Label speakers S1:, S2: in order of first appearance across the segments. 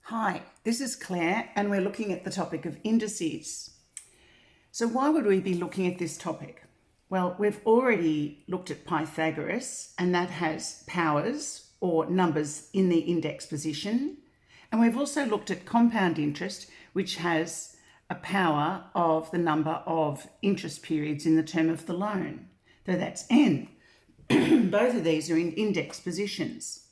S1: Hi, this is Claire and we're looking at the topic of indices. So why would we be looking at this topic? Well, we've already looked at Pythagoras and that has powers or numbers in the index position. And we've also looked at compound interest, which has a power of the number of interest periods in the term of the loan. So that's n. Both of these are in index positions.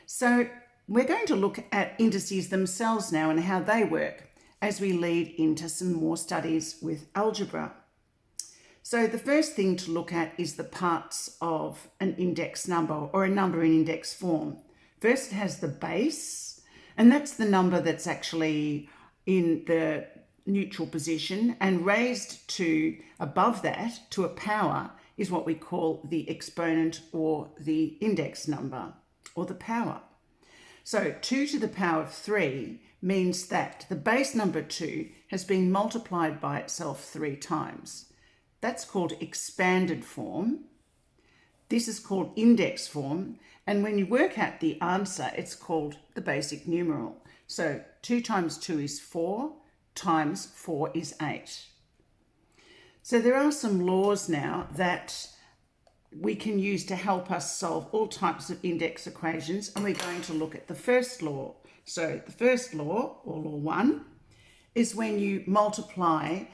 S1: So we're going to look at indices themselves now and how they work as we lead into some more studies with algebra. So the first thing to look at is the parts of an index number or a number in index form. First, it has the base, and that's the number that's actually in the neutral position, and raised to above that to a power is what we call the exponent or the index number or the power. So 2 to the power of 3 means that the base number 2 has been multiplied by itself 3 times. That's called expanded form. This is called index form. And when you work out the answer, it's called the basic numeral. So 2 times 2 is 4, times 4 is 8. So there are some laws now that we can use to help us solve all types of index equations, and we're going to look at the first law. So the first law, or law 1, is when you multiply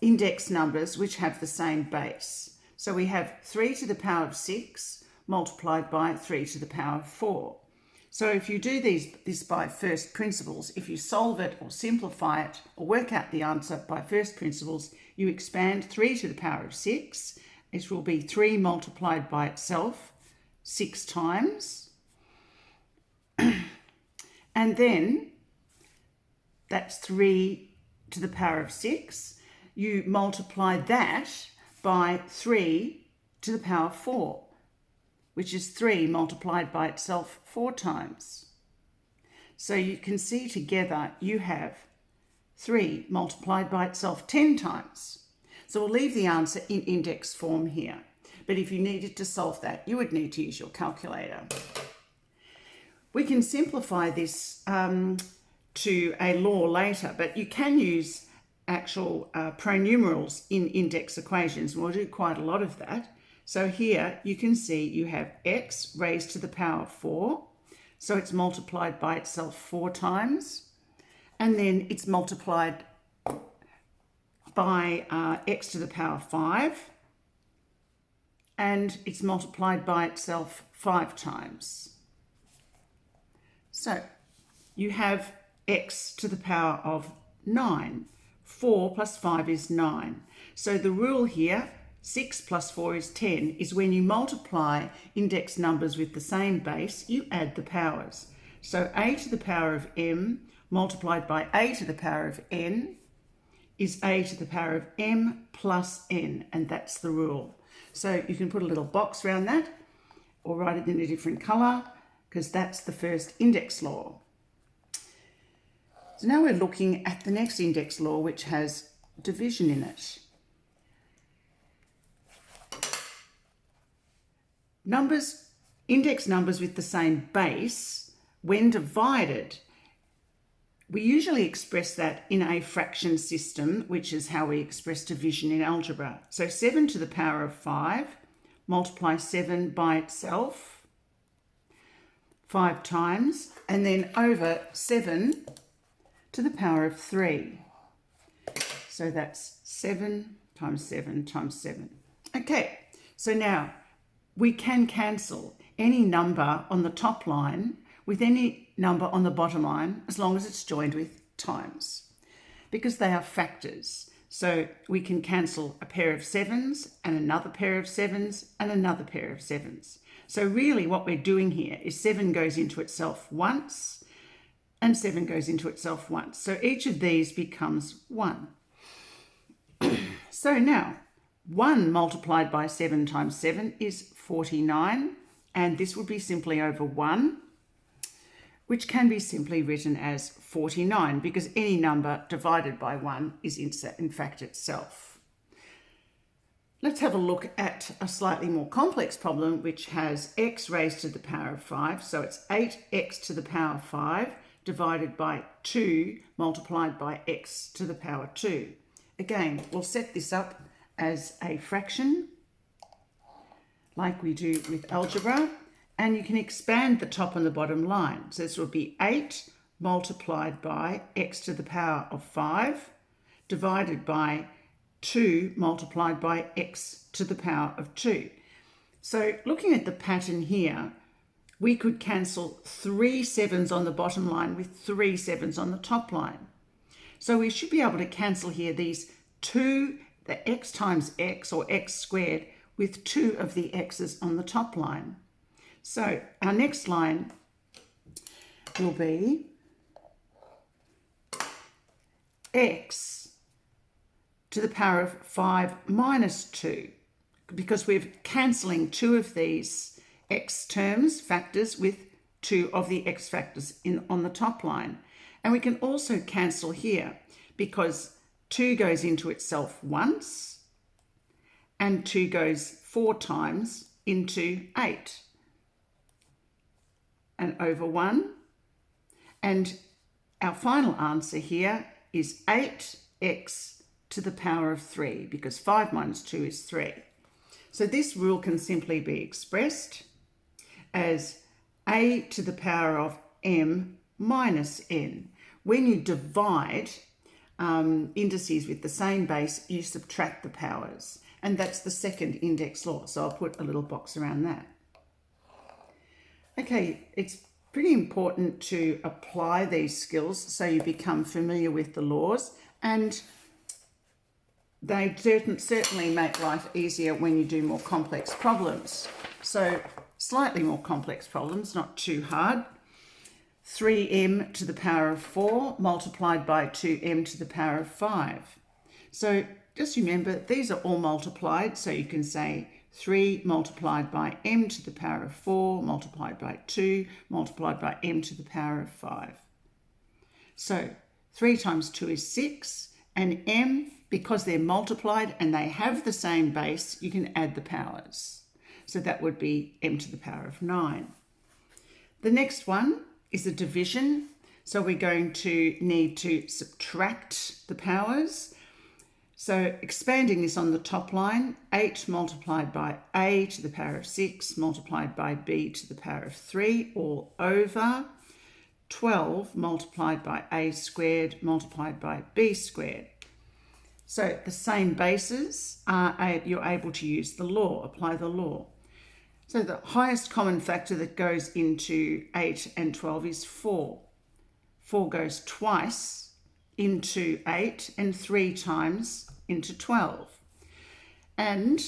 S1: index numbers which have the same base. So we have 3 to the power of 6 multiplied by 3 to the power of 4. So if you do this by first principles, if you solve it or simplify it or work out the answer by first principles, you expand 3 to the power of 6. It will be 3 multiplied by itself 6 times. And then that's 3 to the power of 6. You multiply that by 3 to the power of 4, which is 3 multiplied by itself 4 times. So you can see together you have 3 multiplied by itself 10 times. So we'll leave the answer in index form here. But if you needed to solve that, you would need to use your calculator. We can simplify this to a law later, but you can use actual pronumerals in index equations. We'll do quite a lot of that. So here you can see you have x raised to the power of 4. So it's multiplied by itself 4 times. And then it's multiplied by x to the power 5, and it's multiplied by itself 5 times. So you have x to the power of 9. 4 plus 5 is 9. So the rule here, 6 plus 4 is 10, is when you multiply index numbers with the same base, you add the powers. So a to the power of m multiplied by a to the power of n is a to the power of m plus n, and that's the rule. So you can put a little box around that or write it in a different colour, because that's the first index law. So now we're looking at the next index law, which has division in it. Index numbers with the same base, when divided, we usually express that in a fraction system, which is how we express division in algebra. So 7 to the power of 5, multiply 7 by itself 5 times, and then over 7 to the power of 3. So that's 7 times 7 times 7. Okay, so now we can cancel any number on the top line with any number on the bottom line, as long as it's joined with times, because they are factors. So we can cancel a pair of 7s and another pair of 7s and another pair of 7s. So really what we're doing here is 7 goes into itself once and 7 goes into itself once. So each of these becomes 1. So now 1 multiplied by 7 times 7 is 49, and this would be simply over 1, which can be simply written as 49, because any number divided by 1 is in fact itself. Let's have a look at a slightly more complex problem, which has x raised to the power of 5. So it's 8x to the power of 5 divided by 2 multiplied by x to the power 2. Again, we'll set this up as a fraction like we do with algebra, and you can expand the top and the bottom line. So this will be 8 multiplied by x to the power of 5 divided by 2 multiplied by x to the power of 2. So looking at the pattern here, we could cancel 3 sevens on the bottom line with 3 sevens on the top line. So we should be able to cancel here these the x times x, or x squared, with 2 of the x's on the top line. So our next line will be x to the power of 5 minus 2, because we're cancelling 2 of these x terms, factors, with 2 of the x factors on the top line. And we can also cancel here because 2 goes into itself once and 2 goes 4 times into 8 and over 1. And our final answer here is 8x to the power of 3, because 5 minus 2 is 3. So this rule can simply be expressed as a to the power of m minus n. When you divide indices with the same base, you subtract the powers. And that's the second index law. So I'll put a little box around that. Okay, it's pretty important to apply these skills so you become familiar with the laws, and they certainly make life easier when you do more complex problems. So slightly more complex problems, not too hard. 3m to the power of 4 multiplied by 2m to the power of 5. So just remember, these are all multiplied, so you can say 3 multiplied by m to the power of 4 multiplied by 2 multiplied by m to the power of 5. So 3 times 2 is 6, and m, because they're multiplied and they have the same base, you can add the powers. So that would be m to the power of 9. The next one is a division. So we're going to need to subtract the powers. So expanding this on the top line, 8 multiplied by a to the power of 6 multiplied by b to the power of 3, all over 12 multiplied by a squared multiplied by b squared. So the same bases, you're able to use the law, apply the law. So the highest common factor that goes into 8 and 12 is 4. 4 goes twice into 8 and 3 times into 12. And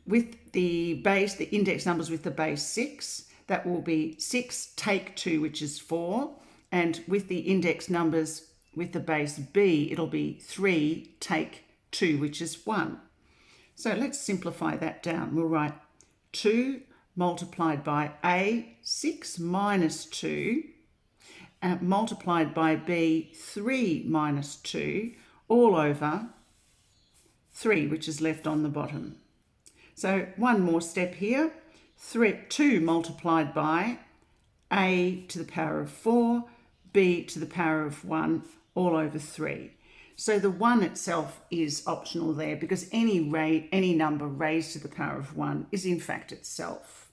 S1: with the base, the index numbers with the base 6, that will be 6 take 2, which is 4. And with the index numbers with the base b, it'll be 3 take 2, which is 1. So let's simplify that down. We'll write 2 multiplied by a, 6 minus 2, multiplied by b, 3 minus 2, all over 3, which is left on the bottom. So one more step here. 2 multiplied by a to the power of 4, b to the power of 1, all over 3. So the 1 itself is optional there, because any number raised to the power of 1 is in fact itself.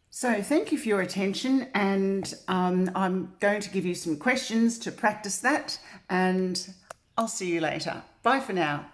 S1: So thank you for your attention, and I'm going to give you some questions to practice that, and I'll see you later. Bye for now.